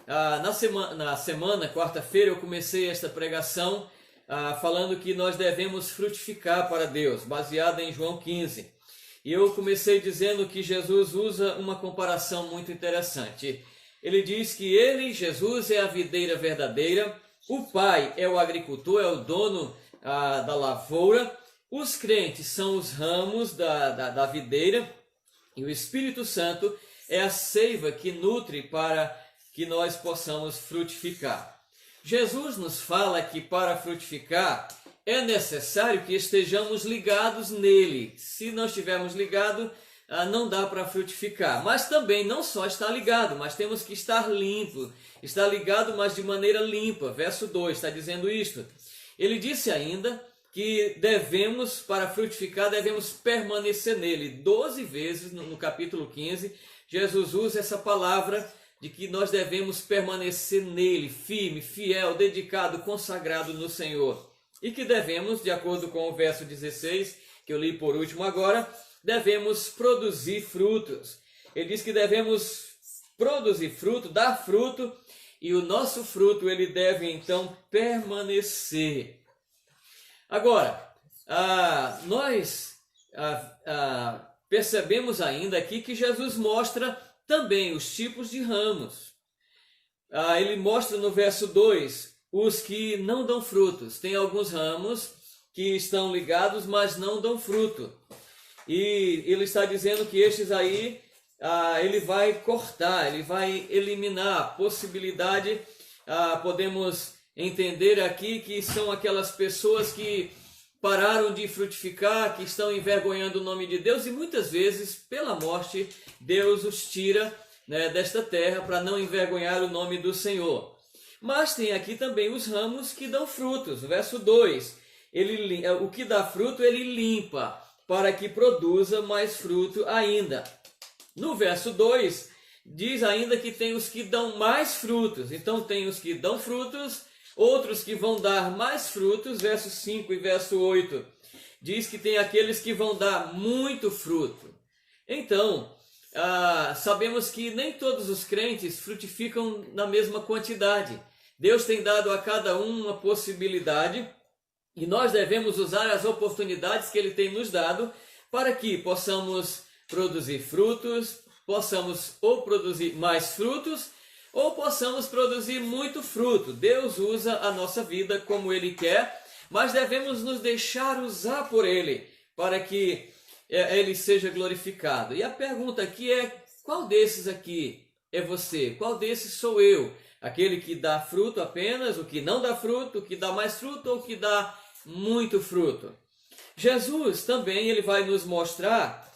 Na semana, quarta-feira, eu comecei esta pregação falando que nós devemos frutificar para Deus, baseada em João 15. E eu comecei dizendo que Jesus usa uma comparação muito interessante. Ele diz que ele, Jesus, é a videira verdadeira, o Pai é o agricultor, é o dono da lavoura, os crentes são os ramos da videira e o Espírito Santo é a seiva que nutre para que nós possamos frutificar. Jesus nos fala que para frutificar é necessário que estejamos ligados nele. Se não estivermos ligados, não dá para frutificar. Mas também não só estar ligado, mas temos que estar limpo. Estar ligado, mas de maneira limpa. Verso 2 está dizendo isto. Ele disse ainda que para frutificar, devemos permanecer nele. 12 vezes no capítulo 15, Jesus usa essa palavra de que nós devemos permanecer nele, firme, fiel, dedicado, consagrado no Senhor. E que devemos, de acordo com o verso 16, que eu li por último agora, devemos produzir frutos. Ele diz que devemos produzir fruto, dar fruto, e o nosso fruto ele deve então permanecer. Agora, nós percebemos ainda aqui que Jesus mostra também os tipos de ramos. Ele mostra no verso 2 os que não dão frutos. Tem alguns ramos que estão ligados, mas não dão fruto. E ele está dizendo que estes aí, ele vai cortar, ele vai eliminar a possibilidade. Podemos entender aqui que são aquelas pessoas que pararam de frutificar, que estão envergonhando o nome de Deus, e muitas vezes, pela morte, Deus os tira, desta terra para não envergonhar o nome do Senhor. Mas tem aqui também os ramos que dão frutos. Verso 2, o que dá fruto ele limpa, para que produza mais fruto ainda. No verso 2, diz ainda que tem os que dão mais frutos. Então tem os que dão frutos, outros que vão dar mais frutos, verso 5 e verso 8, diz que tem aqueles que vão dar muito fruto. Então, sabemos que nem todos os crentes frutificam na mesma quantidade. Deus tem dado a cada um uma possibilidade e nós devemos usar as oportunidades que Ele tem nos dado para que possamos produzir frutos, possamos ou produzir mais frutos, ou possamos produzir muito fruto. Deus usa a nossa vida como Ele quer, mas devemos nos deixar usar por Ele, para que Ele seja glorificado. E a pergunta aqui é, qual desses aqui é você? Qual desses sou eu? Aquele que dá fruto apenas, o que não dá fruto, o que dá mais fruto ou o que dá muito fruto? Jesus também ele vai nos mostrar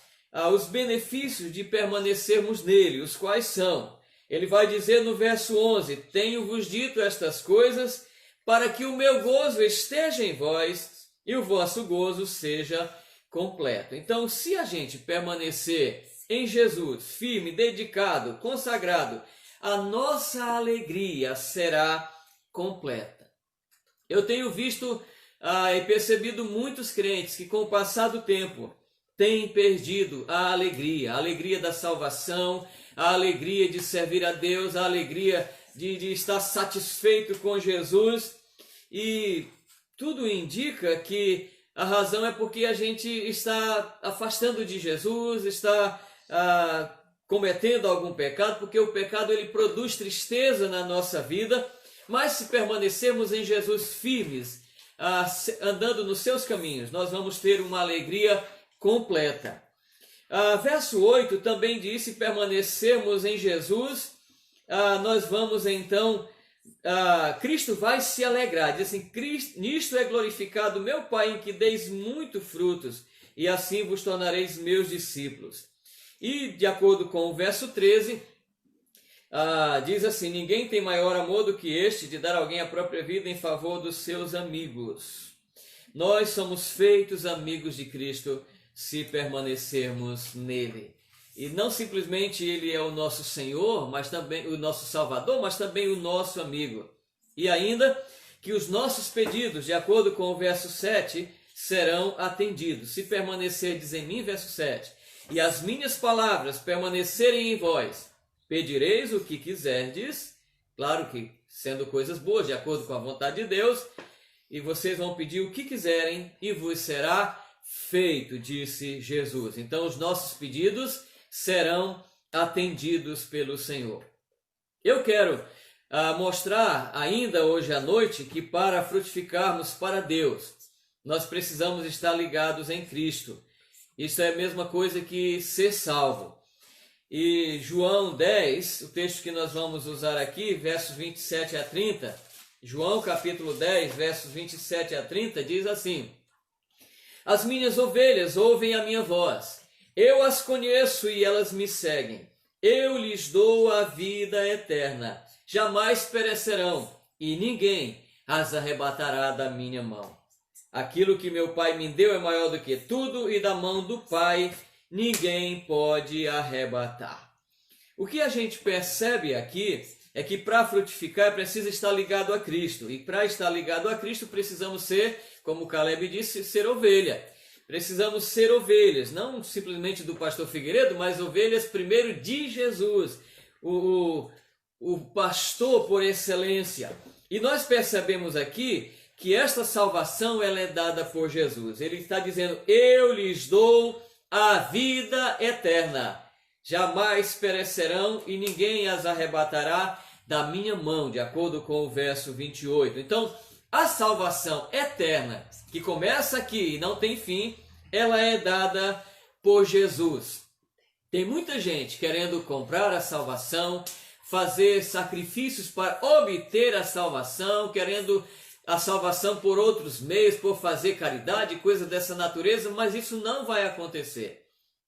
os benefícios de permanecermos nele, os quais são. Ele vai dizer no verso 11, tenho-vos dito estas coisas, para que o meu gozo esteja em vós e o vosso gozo seja completo. Então, se a gente permanecer em Jesus, firme, dedicado, consagrado, a nossa alegria será completa. Eu tenho visto e percebido muitos crentes que com o passar do tempo têm perdido a alegria da salvação, a alegria de servir a Deus, a alegria de estar satisfeito com Jesus, e tudo indica que a razão é porque a gente está afastando de Jesus, está cometendo algum pecado, porque o pecado ele produz tristeza na nossa vida, mas se permanecermos em Jesus firmes, andando nos seus caminhos, nós vamos ter uma alegria completa. Verso 8 também diz, se permanecermos em Jesus, nós vamos então, Cristo vai se alegrar, diz assim, nisto é glorificado meu Pai, em que deis muito frutos, e assim vos tornareis meus discípulos. E de acordo com o verso 13, diz assim, ninguém tem maior amor do que este, de dar alguém a própria vida em favor dos seus amigos. Nós somos feitos amigos de Cristo, se permanecermos nele. E não simplesmente ele é o nosso Senhor, mas também o nosso Salvador, mas também o nosso amigo. E ainda que os nossos pedidos, de acordo com o verso 7, serão atendidos. Se permanecerdes em mim, verso 7, e as minhas palavras permanecerem em vós, pedireis o que quiserdes claro que sendo coisas boas, de acordo com a vontade de Deus, e vocês vão pedir o que quiserem e vos será feito, disse Jesus. Então os nossos pedidos serão atendidos pelo Senhor. Eu quero mostrar ainda hoje à noite que para frutificarmos para Deus, nós precisamos estar ligados em Cristo. Isso é a mesma coisa que ser salvo. E João 10, o texto que nós vamos usar aqui, versos 27 a 30, João capítulo 10, versos 27 a 30, diz assim: As minhas ovelhas ouvem a minha voz, eu as conheço e elas me seguem. Eu lhes dou a vida eterna, jamais perecerão, e ninguém as arrebatará da minha mão. Aquilo que meu Pai me deu é maior do que tudo, e da mão do Pai ninguém pode arrebatar. O que a gente percebe aqui é que para frutificar precisa estar ligado a Cristo. E para estar ligado a Cristo precisamos ser, como Caleb disse, ser ovelha. Precisamos ser ovelhas, não simplesmente do pastor Figueiredo, mas ovelhas primeiro de Jesus, o pastor por excelência. E nós percebemos aqui que esta salvação ela é dada por Jesus. Ele está dizendo, eu lhes dou a vida eterna. Jamais perecerão e ninguém as arrebatará da minha mão, de acordo com o verso 28. Então, a salvação eterna, que começa aqui e não tem fim, ela é dada por Jesus. Tem muita gente querendo comprar a salvação, fazer sacrifícios para obter a salvação, querendo a salvação por outros meios, por fazer caridade, coisa dessa natureza, mas isso não vai acontecer,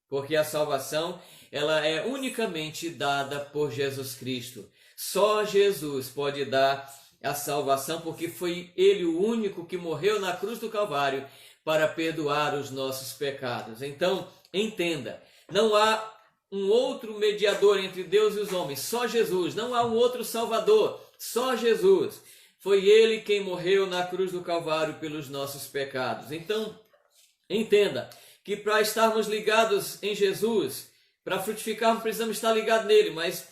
porque a salvação ela é unicamente dada por Jesus Cristo. Só Jesus pode dar a salvação, porque foi Ele o único que morreu na cruz do Calvário para perdoar os nossos pecados. Então, entenda, não há um outro mediador entre Deus e os homens, só Jesus. Não há um outro Salvador, só Jesus. Foi Ele quem morreu na cruz do Calvário pelos nossos pecados. Então, entenda que para estarmos ligados em Jesus, para frutificarmos, precisamos estar ligados nele, mas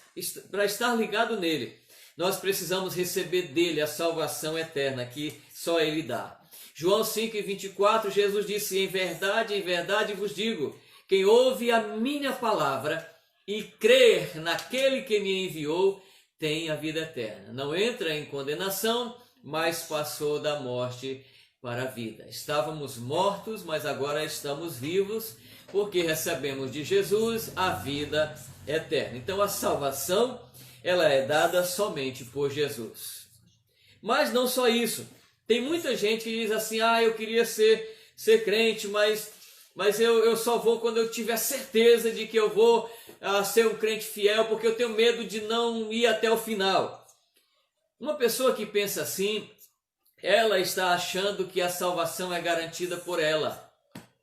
para estar ligado nele, nós precisamos receber dele a salvação eterna que só ele dá. João 5:24, Jesus disse, em verdade vos digo, quem ouve a minha palavra e crer naquele que me enviou, tem a vida eterna. Não entra em condenação, mas passou da morte para a vida. Estávamos mortos, mas agora estamos vivos, porque recebemos de Jesus a vida eterna. Então a salvação, ela é dada somente por Jesus. Mas não só isso. Tem muita gente que diz assim, eu queria ser crente, mas eu só vou quando eu tiver certeza de que eu vou ser um crente fiel, porque eu tenho medo de não ir até o final. Uma pessoa que pensa assim, ela está achando que a salvação é garantida por ela,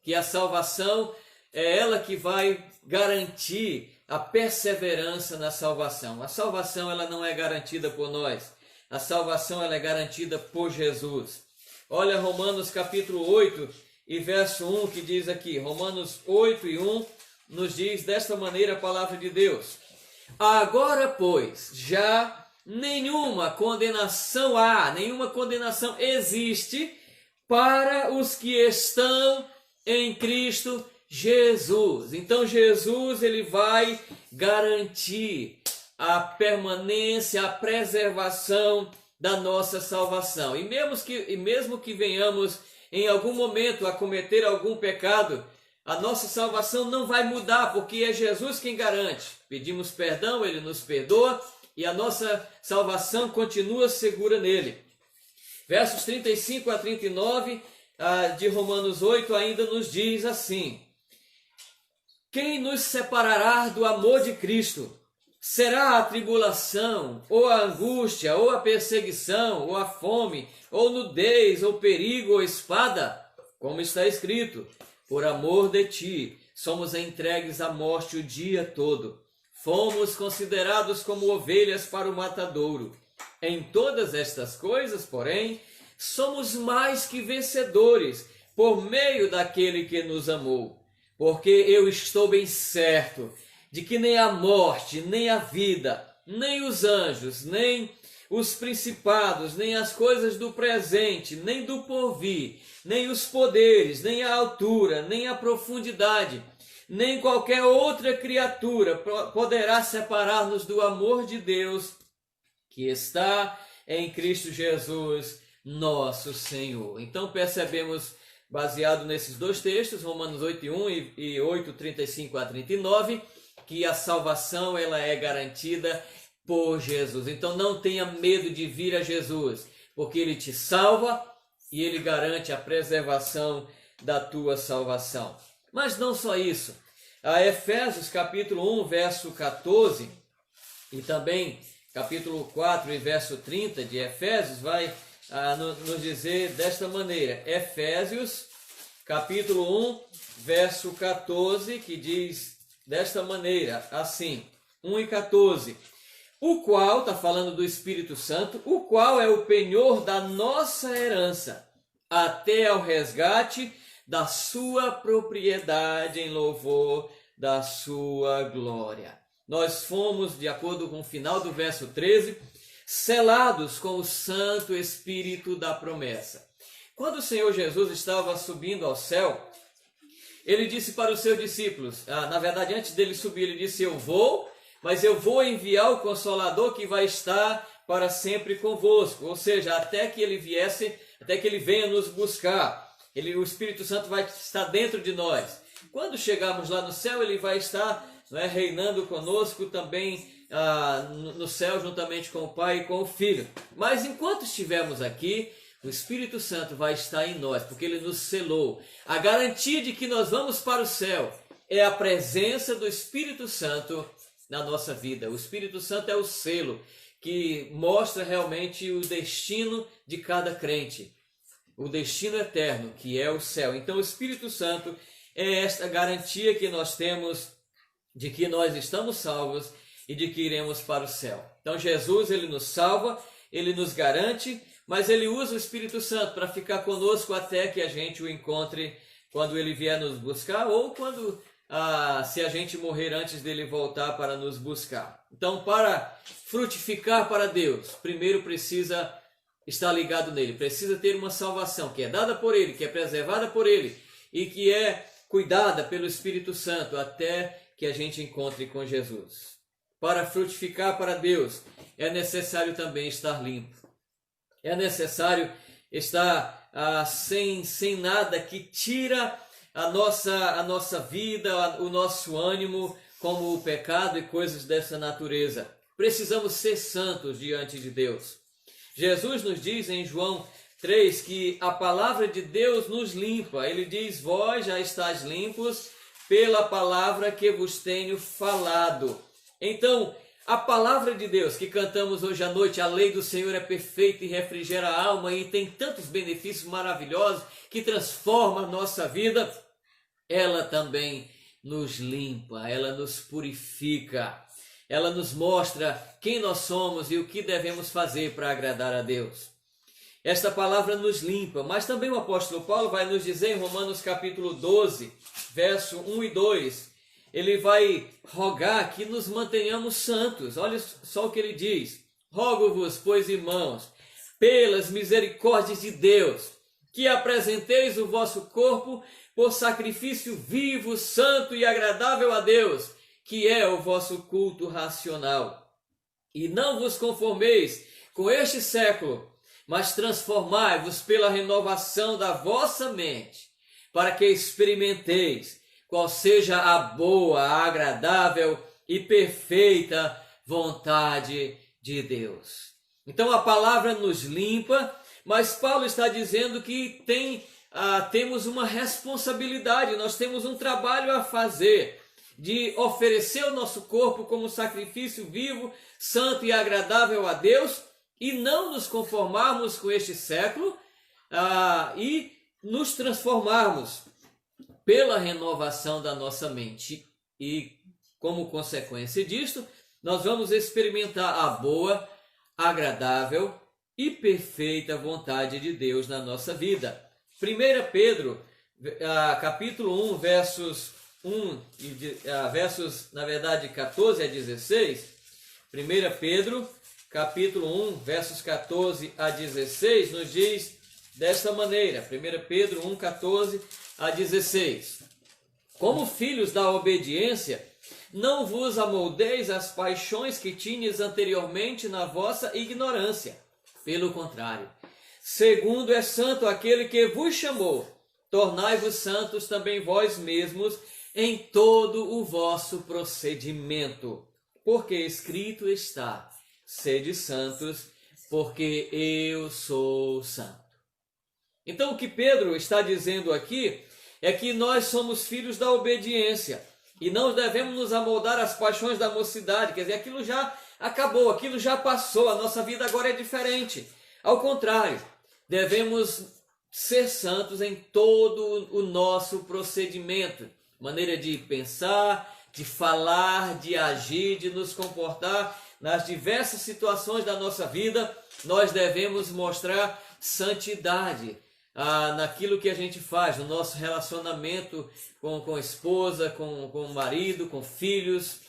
que a salvação é ela que vai garantir a perseverança na salvação. A salvação ela não é garantida por nós, a salvação ela é garantida por Jesus. Olha Romanos capítulo 8 e verso 1 que diz aqui, Romanos 8:1 nos diz desta maneira a palavra de Deus. Agora, pois, já nenhuma condenação existe para os que estão em Cristo Jesus. Então Jesus ele vai garantir a permanência, a preservação da nossa salvação. E mesmo que venhamos em algum momento a cometer algum pecado, a nossa salvação não vai mudar, porque é Jesus quem garante. Pedimos perdão, Ele nos perdoa e a nossa salvação continua segura nele. Versos 35 a 39 de Romanos 8 ainda nos diz assim: quem nos separará do amor de Cristo? Será a tribulação, ou a angústia, ou a perseguição, ou a fome, ou nudez, ou perigo, ou espada? Como está escrito, por amor de ti, somos entregues à morte o dia todo. Fomos considerados como ovelhas para o matadouro. Em todas estas coisas, porém, somos mais que vencedores, por meio daquele que nos amou. Porque eu estou bem certo de que nem a morte, nem a vida, nem os anjos, nem os principados, nem as coisas do presente, nem do porvir, nem os poderes, nem a altura, nem a profundidade, nem qualquer outra criatura poderá separar-nos do amor de Deus que está em Cristo Jesus, nosso Senhor. Então percebemos, baseado nesses dois textos, Romanos 8:1 e 8:35 a 39, que a salvação ela é garantida por Jesus. Então não tenha medo de vir a Jesus, porque Ele te salva e Ele garante a preservação da tua salvação. Mas não só isso. A Efésios capítulo 1, verso 14 e também capítulo 4 e verso 30 de Efésios vai nos dizer desta maneira. Efésios capítulo 1, verso 14, que diz desta maneira, assim, 1 e 14. O qual, está falando do Espírito Santo, o qual é o penhor da nossa herança, até ao resgate da sua propriedade em louvor da sua glória. Nós fomos, de acordo com o final do verso 13, selados com o Santo Espírito da promessa. Quando o Senhor Jesus estava subindo ao céu, Ele disse para os seus discípulos, na verdade antes dele subir, Ele disse, eu vou, mas eu vou enviar o Consolador que vai estar para sempre convosco. Ou seja, até que Ele viesse, até que Ele venha nos buscar. O Espírito Santo vai estar dentro de nós. Quando chegarmos lá no céu, Ele vai estar reinando conosco também no céu, juntamente com o Pai e com o Filho. Mas enquanto estivermos aqui, o Espírito Santo vai estar em nós, porque Ele nos selou. A garantia de que nós vamos para o céu é a presença do Espírito Santo na nossa vida. O Espírito Santo é o selo que mostra realmente o destino de cada crente. O destino eterno, que é o céu. Então o Espírito Santo é esta garantia que nós temos de que nós estamos salvos e de que iremos para o céu. Então Jesus, Ele nos salva, Ele nos garante, mas Ele usa o Espírito Santo para ficar conosco até que a gente o encontre quando Ele vier nos buscar ou quando se a gente morrer antes dele voltar para nos buscar. Então, para frutificar para Deus, primeiro precisa estar ligado nele, precisa ter uma salvação que é dada por Ele, que é preservada por Ele e que é cuidada pelo Espírito Santo até que a gente encontre com Jesus. Para frutificar para Deus, é necessário também estar limpo. É necessário estar sem nada que tira a nossa vida, o nosso ânimo, como o pecado e coisas dessa natureza. Precisamos ser santos diante de Deus. Jesus nos diz em João 3 que a palavra de Deus nos limpa. Ele diz, vós já estáis limpos pela palavra que vos tenho falado. Então, a palavra de Deus que cantamos hoje à noite, a lei do Senhor é perfeita e refrigera a alma e tem tantos benefícios maravilhosos que transforma a nossa vida, ela também nos limpa, ela nos purifica, ela nos mostra quem nós somos e o que devemos fazer para agradar a Deus. Esta palavra nos limpa, mas também o apóstolo Paulo vai nos dizer em Romanos capítulo 12, verso 1 e 2, ele vai rogar que nos mantenhamos santos. Olha só o que ele diz. Rogo-vos, pois, irmãos, pelas misericórdias de Deus, que apresenteis o vosso corpo por sacrifício vivo, santo e agradável a Deus, que é o vosso culto racional. E não vos conformeis com este século, mas transformai-vos pela renovação da vossa mente, para que experimenteis qual seja a boa, agradável e perfeita vontade de Deus. Então a palavra nos limpa, mas Paulo está dizendo que temos uma responsabilidade, nós temos um trabalho a fazer de oferecer o nosso corpo como sacrifício vivo, santo e agradável a Deus e não nos conformarmos com este século e nos transformarmos pela renovação da nossa mente. E como consequência disto, nós vamos experimentar a boa, agradável e perfeita vontade de Deus na nossa vida. 1 Pedro, capítulo 1, versos 14 a 16, 1 Pedro, capítulo 1, versos 14 a 16, nos diz desta maneira, 1 Pedro 1, 14 a 16. Como filhos da obediência, não vos amoldeis às paixões que tinhas anteriormente na vossa ignorância. Pelo contrário, segundo é santo aquele que vos chamou, tornai-vos santos também vós mesmos em todo o vosso procedimento. Porque escrito está, sede santos, porque eu sou santo. Então o que Pedro está dizendo aqui é que nós somos filhos da obediência e não devemos nos amoldar às paixões da mocidade, quer dizer, aquilo já acabou, aquilo já passou, a nossa vida agora é diferente. Ao contrário, devemos ser santos em todo o nosso procedimento, maneira de pensar, de falar, de agir, de nos comportar nas diversas situações da nossa vida. Nós devemos mostrar santidade naquilo que a gente faz, no nosso relacionamento com a esposa, com o marido, com filhos,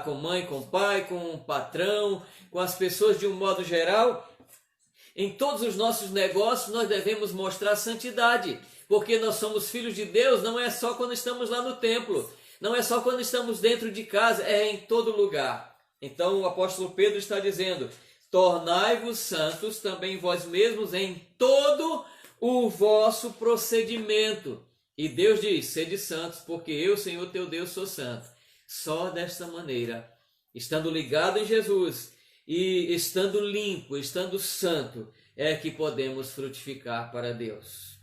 com mãe, com pai, com o patrão, com as pessoas de um modo geral. Em todos os nossos negócios nós devemos mostrar santidade, porque nós somos filhos de Deus, não é só quando estamos lá no templo, não é só quando estamos dentro de casa, é em todo lugar. Então o apóstolo Pedro está dizendo, tornai-vos santos também vós mesmos em todo o vosso procedimento. E Deus diz, sede santos, porque eu, Senhor teu Deus, sou santo. Só desta maneira, estando ligado em Jesus e estando limpo, estando santo, é que podemos frutificar para Deus.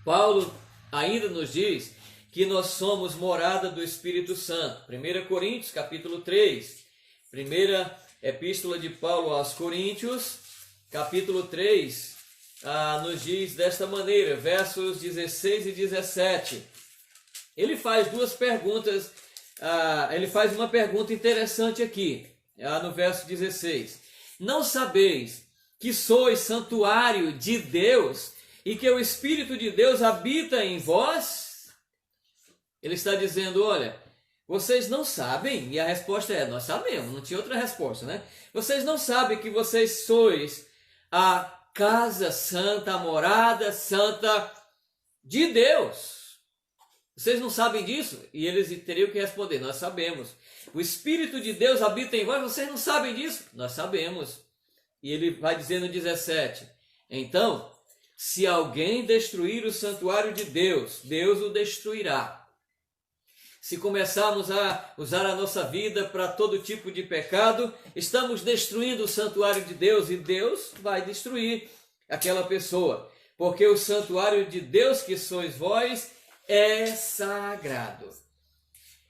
Paulo ainda nos diz que nós somos morada do Espírito Santo. 1 Coríntios, capítulo 3, primeira epístola de Paulo aos Coríntios, capítulo 3, nos diz desta maneira, versos 16 e 17. Ele faz duas perguntas, ele faz uma pergunta interessante aqui, no verso 16. Não sabeis que sois santuário de Deus e que o Espírito de Deus habita em vós? Ele está dizendo, olha, vocês não sabem? E a resposta é, nós sabemos, não tinha outra resposta, né? Vocês não sabem que vocês sois a casa santa, a morada santa de Deus. Vocês não sabem disso? E eles teriam que responder, nós sabemos. O Espírito de Deus habita em vós, vocês não sabem disso? Nós sabemos. E ele vai dizer no 17, então, se alguém destruir o santuário de Deus, Deus o destruirá. Se começarmos a usar a nossa vida para todo tipo de pecado, estamos destruindo o santuário de Deus e Deus vai destruir aquela pessoa. Porque o santuário de Deus que sois vós é sagrado.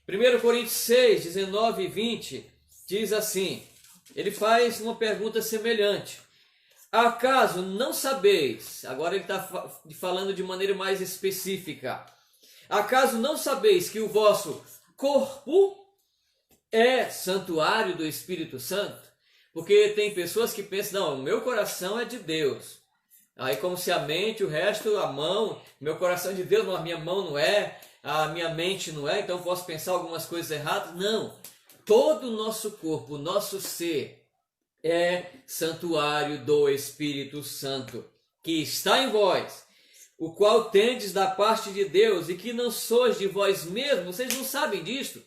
1 Coríntios 6, 19 e 20 diz assim, ele faz uma pergunta semelhante. Acaso não sabeis, agora ele está falando de maneira mais específica, acaso não sabeis que o vosso corpo é santuário do Espírito Santo? Porque tem pessoas que pensam, não, o meu coração é de Deus. Aí como se a mente, o resto, a mão, meu coração é de Deus, mas a minha mão não é, a minha mente não é, então eu posso pensar algumas coisas erradas. Não, todo o nosso corpo, o nosso ser é santuário do Espírito Santo, que está em vós, o qual tendes da parte de Deus e que não sois de vós mesmos. Vocês não sabem disto?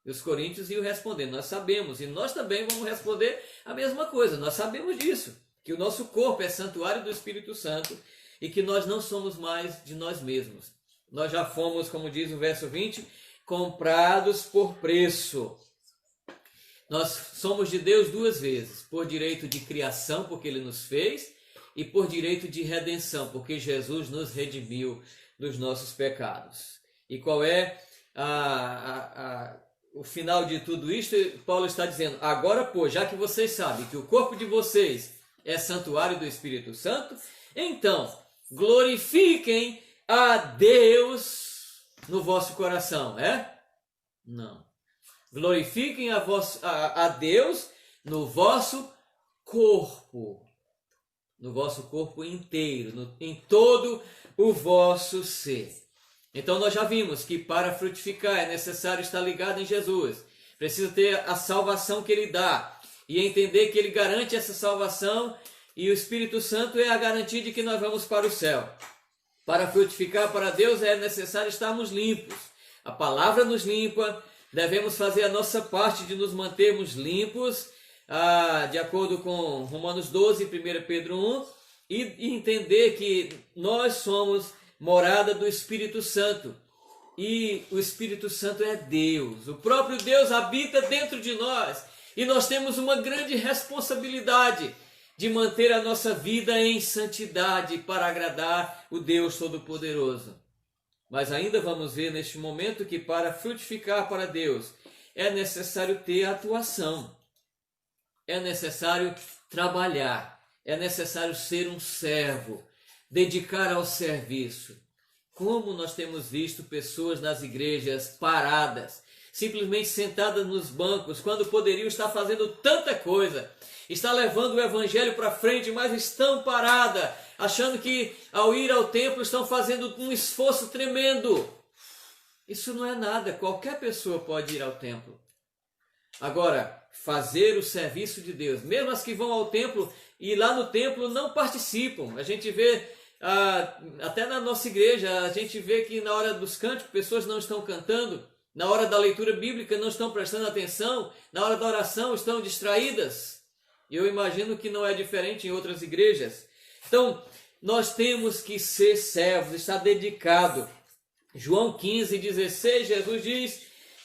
E os coríntios iam responder, nós sabemos, e nós também vamos responder a mesma coisa, nós sabemos disso, que o nosso corpo é santuário do Espírito Santo e que nós não somos mais de nós mesmos. Nós já fomos, como diz o verso 20, comprados por preço. Nós somos de Deus duas vezes, por direito de criação, porque Ele nos fez, e por direito de redenção, porque Jesus nos redimiu dos nossos pecados. E qual é o final de tudo isto? Paulo está dizendo, agora, pois, já que vocês sabem que o corpo de vocês é santuário do Espírito Santo, então, glorifiquem a Deus no vosso coração, é? Não. Glorifiquem a Deus no vosso corpo. No vosso corpo inteiro, em todo o vosso ser. Então nós já vimos que para frutificar é necessário estar ligado em Jesus. precisa ter a salvação que Ele dá e entender que Ele garante essa salvação e o Espírito Santo é a garantia de que nós vamos para o céu. Para frutificar para Deus é necessário estarmos limpos. A palavra nos limpa, devemos fazer a nossa parte de nos mantermos limpos, de acordo com Romanos 12 e 1 Pedro 1, e entender que nós somos morada do Espírito Santo. E o Espírito Santo é Deus. O próprio Deus habita dentro de nós. E nós temos uma grande responsabilidade de manter a nossa vida em santidade para agradar o Deus Todo-Poderoso. Mas ainda vamos ver neste momento que para frutificar para Deus é necessário ter atuação. É necessário trabalhar. É necessário ser um servo. Dedicar ao serviço. Como nós temos visto pessoas nas igrejas paradas, simplesmente sentadas nos bancos, quando poderiam estar fazendo tanta coisa, está levando o evangelho para frente, mas estão paradas, achando que ao ir ao templo estão fazendo um esforço tremendo. Isso não é nada, qualquer pessoa pode ir ao templo. Agora, fazer o serviço de Deus, mesmo as que vão ao templo e lá no templo não participam, a gente vê até na nossa igreja, a gente vê que na hora dos cânticos pessoas não estão cantando, na hora da leitura bíblica não estão prestando atenção, na hora da oração estão distraídas. E eu imagino que não é diferente em outras igrejas. Então, nós temos que ser servos, estar dedicado. João 15:16, Jesus diz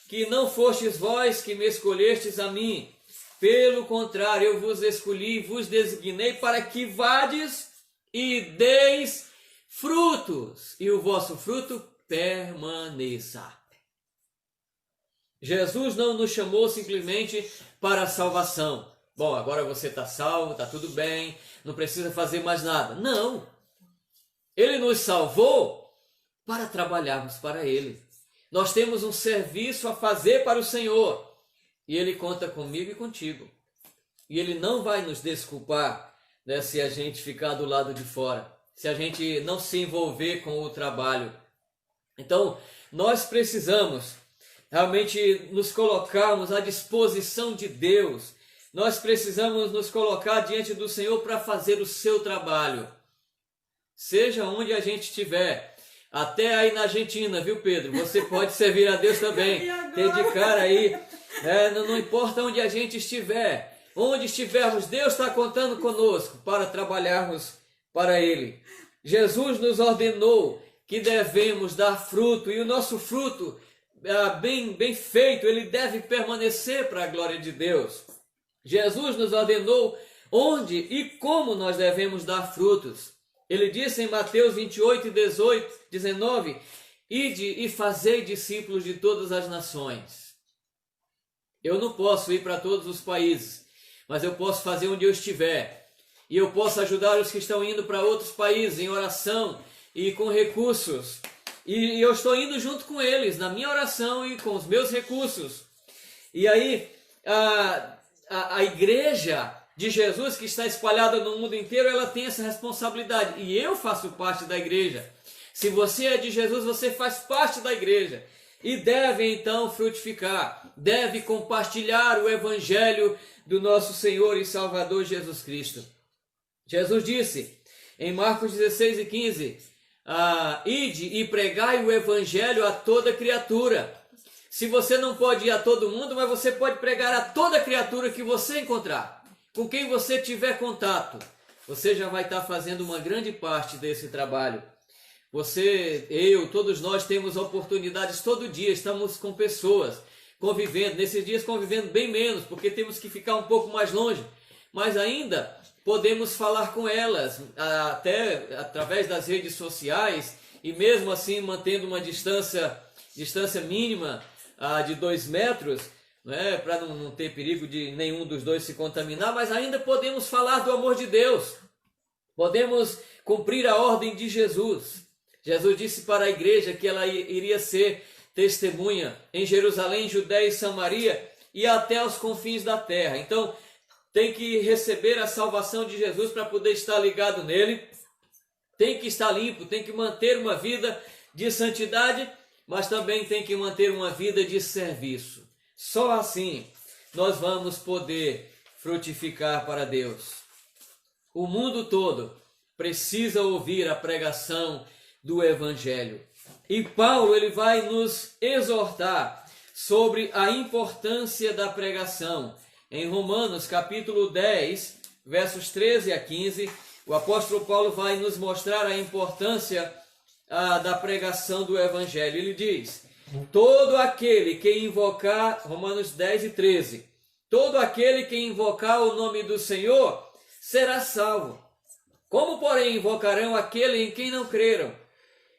que não fostes vós que me escolhestes a mim. Pelo contrário, eu vos escolhi e vos designei para que vades e deis frutos, e o vosso fruto permaneça. Jesus não nos chamou simplesmente para a salvação. Bom, agora você está salvo, está tudo bem, não precisa fazer mais nada. Não! Ele nos salvou para trabalharmos para Ele. Nós temos um serviço a fazer para o Senhor. E Ele conta comigo e contigo. E Ele não vai nos desculpar, né, se a gente ficar do lado de fora, se a gente não se envolver com o trabalho. Então, nós precisamos realmente nos colocarmos à disposição de Deus. Nós precisamos nos colocar diante do Senhor para fazer o seu trabalho. Seja onde a gente estiver. Até aí na Argentina, viu, Pedro? Você pode servir a Deus também. Dedicar aí. Não importa onde a gente estiver. Onde estivermos, Deus está contando conosco para trabalharmos para Ele. Jesus nos ordenou que devemos dar fruto. E o nosso fruto, bem feito, ele deve permanecer para a glória de Deus. Jesus nos ordenou onde e como nós devemos dar frutos. Ele disse em Mateus 28:19, ide e fazei discípulos de todas as nações. Eu não posso ir para todos os países, mas eu posso fazer onde eu estiver. E eu posso ajudar os que estão indo para outros países em oração e com recursos. E eu estou indo junto com eles, na minha oração e com os meus recursos. E aí, a igreja de Jesus, que está espalhada no mundo inteiro, ela tem essa responsabilidade. E eu faço parte da igreja. Se você é de Jesus, você faz parte da igreja. E deve então frutificar. Deve compartilhar o evangelho do nosso Senhor e Salvador Jesus Cristo. Jesus disse em Marcos 16:15, ide e pregai o evangelho a toda criatura. Se você não pode ir a todo mundo, mas você pode pregar a toda criatura que você encontrar. Com quem você tiver contato, você já vai estar fazendo uma grande parte desse trabalho. Você, eu, todos nós temos oportunidades todo dia, estamos com pessoas convivendo, nesses dias convivendo bem menos, porque temos que ficar um pouco mais longe, mas ainda podemos falar com elas, até através das redes sociais, e mesmo assim mantendo uma distância mínima de 2 metros, para não ter perigo de nenhum dos dois se contaminar, mas ainda podemos falar do amor de Deus, podemos cumprir a ordem de Jesus. Jesus disse para a igreja que ela iria ser testemunha em Jerusalém, Judéia e Samaria e até aos confins da terra. Então, tem que receber a salvação de Jesus para poder estar ligado nele, tem que estar limpo, tem que manter uma vida de santidade, mas também tem que manter uma vida de serviço. Só assim nós vamos poder frutificar para Deus. O mundo todo precisa ouvir a pregação do Evangelho. E Paulo ele vai nos exortar sobre a importância da pregação. Em Romanos capítulo 10, versos 13 a 15, o apóstolo Paulo vai nos mostrar a importância da pregação do Evangelho. Ele diz: todo aquele que invocar, Romanos 10 e 13, todo aquele que invocar o nome do Senhor será salvo. Como, porém, invocarão aquele em quem não creram?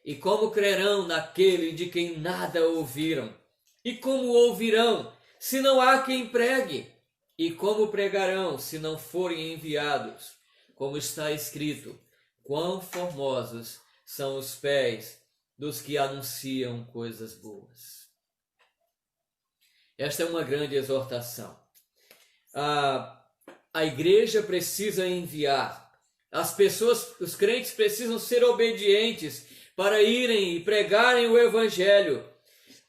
E como crerão naquele de quem nada ouviram? E como ouvirão, se não há quem pregue? E como pregarão, se não forem enviados? Como está escrito: quão formosos são os pés dos que anunciam coisas boas. Esta é uma grande exortação. A igreja precisa enviar. As pessoas, os crentes precisam ser obedientes para irem e pregarem o Evangelho.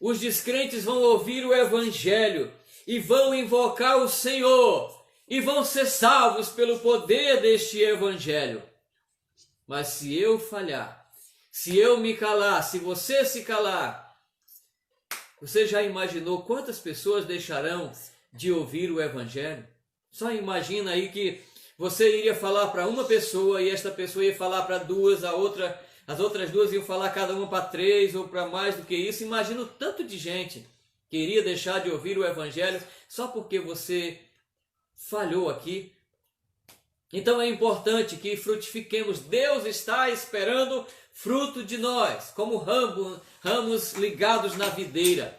Os descrentes vão ouvir o Evangelho e vão invocar o Senhor e vão ser salvos pelo poder deste Evangelho. Mas se eu falhar, se eu me calar, se você se calar, você já imaginou quantas pessoas deixarão de ouvir o Evangelho? Só imagina aí que você iria falar para uma pessoa e esta pessoa ia falar para duas, as outras duas iam falar cada uma para três ou para mais do que isso. Imagina o tanto de gente que iria deixar de ouvir o Evangelho só porque você falhou aqui. Então é importante que frutifiquemos. Deus está esperando fruto de nós, como ramos ligados na videira,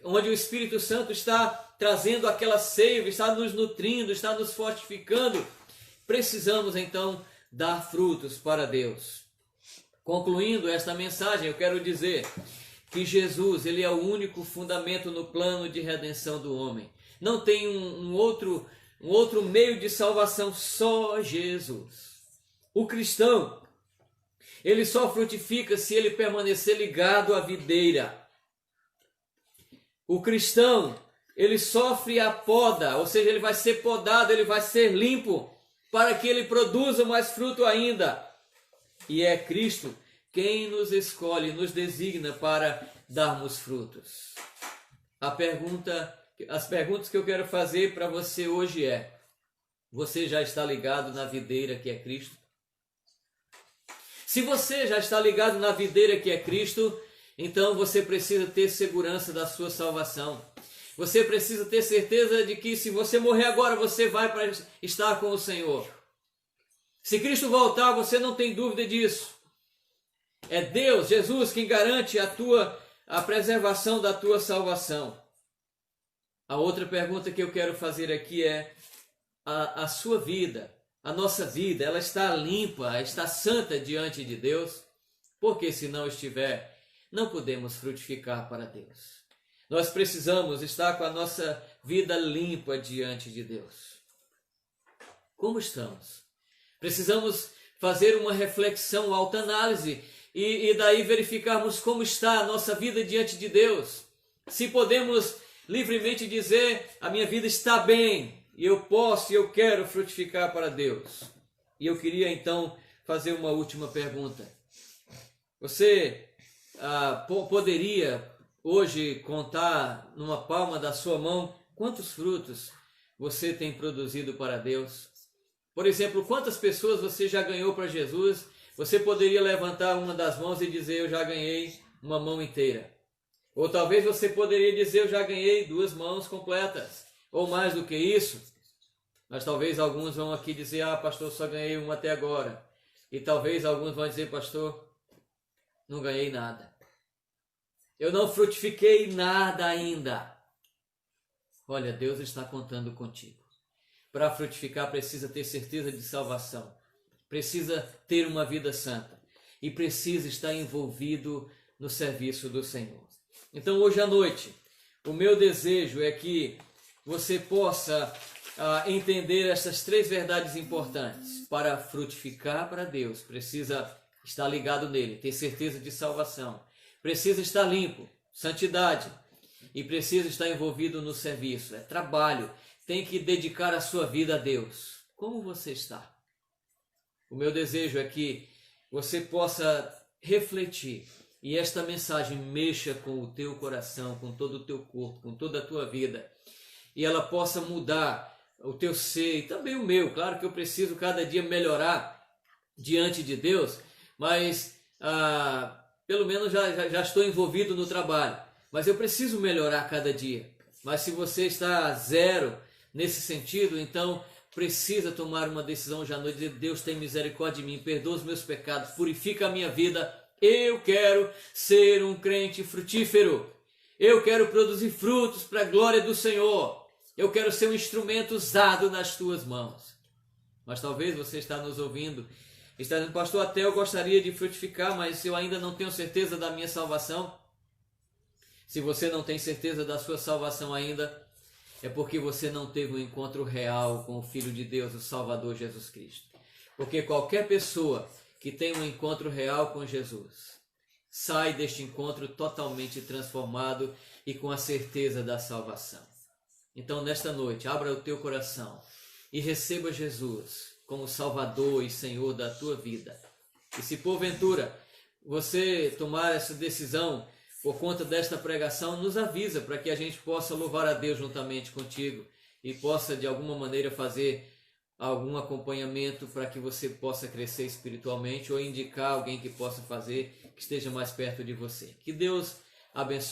onde o Espírito Santo está trazendo aquela seiva, está nos nutrindo, está nos fortificando. Precisamos então dar frutos para Deus. Concluindo esta mensagem, eu quero dizer que Jesus, ele é o único fundamento no plano de redenção do homem. Não tem um outro meio de salvação, só Jesus. O cristão, ele só frutifica se ele permanecer ligado à videira. O cristão, ele sofre a poda, ou seja, ele vai ser podado, ele vai ser limpo, para que ele produza mais fruto ainda. E é Cristo quem nos escolhe, nos designa para darmos frutos. As perguntas que eu quero fazer para você hoje é: você já está ligado na videira que é Cristo? Se você já está ligado na videira que é Cristo, então você precisa ter segurança da sua salvação. Você precisa ter certeza de que se você morrer agora, você vai para estar com o Senhor. Se Cristo voltar, você não tem dúvida disso. É Deus, Jesus, quem garante a preservação da tua salvação. A outra pergunta que eu quero fazer aqui é: a sua vida, a nossa vida, ela está limpa, está santa diante de Deus? Porque se não estiver, não podemos frutificar para Deus. Nós precisamos estar com a nossa vida limpa diante de Deus. Como estamos? Precisamos fazer uma reflexão, autoanálise e daí verificarmos como está a nossa vida diante de Deus. Se podemos livremente dizer: a minha vida está bem, e eu posso e eu quero frutificar para Deus. E eu queria então fazer uma última pergunta. Você poderia hoje contar numa palma da sua mão quantos frutos você tem produzido para Deus? Por exemplo, quantas pessoas você já ganhou para Jesus? Você poderia levantar uma das mãos e dizer: eu já ganhei uma mão inteira. Ou talvez você poderia dizer: eu já ganhei 2 mãos completas. Ou mais do que isso. Mas talvez alguns vão aqui dizer: pastor, só ganhei uma até agora. E talvez alguns vão dizer: pastor, não ganhei nada. Eu não frutifiquei nada ainda. Olha, Deus está contando contigo. Para frutificar precisa ter certeza de salvação. Precisa ter uma vida santa. E precisa estar envolvido no serviço do Senhor. Então hoje à noite, o meu desejo é que você possa entender essas 3 verdades importantes. Para frutificar para Deus, precisa estar ligado nele, ter certeza de salvação. Precisa estar limpo, santidade. e precisa estar envolvido no serviço, é trabalho, tem que dedicar a sua vida a Deus. Como você está? O meu desejo é que você possa refletir e esta mensagem mexa com o teu coração, com todo o teu corpo, com toda a tua vida, e ela possa mudar o teu ser e também o meu. Claro que eu preciso cada dia melhorar diante de Deus, mas pelo menos já estou envolvido no trabalho, mas eu preciso melhorar cada dia. Mas se você está zero nesse sentido, então precisa tomar uma decisão já à noite, dizer: Deus, tem misericórdia de mim, perdoa os meus pecados, purifica a minha vida. Eu quero ser um crente frutífero. Eu quero produzir frutos para a glória do Senhor. Eu quero ser um instrumento usado nas tuas mãos. Mas talvez você está nos ouvindo, está dizendo: pastor, até eu gostaria de frutificar, mas eu ainda não tenho certeza da minha salvação. Se você não tem certeza da sua salvação ainda, é porque você não teve um encontro real com o Filho de Deus, o Salvador Jesus Cristo. Porque qualquer pessoa que tem um encontro real com Jesus sai deste encontro totalmente transformado e com a certeza da salvação. Então, nesta noite, abra o teu coração e receba Jesus como Salvador e Senhor da tua vida. E se porventura você tomar essa decisão por conta desta pregação, nos avisa para que a gente possa louvar a Deus juntamente contigo e possa de alguma maneira fazer algum acompanhamento para que você possa crescer espiritualmente ou indicar alguém que possa fazer, que esteja mais perto de você. Que Deus abençoe.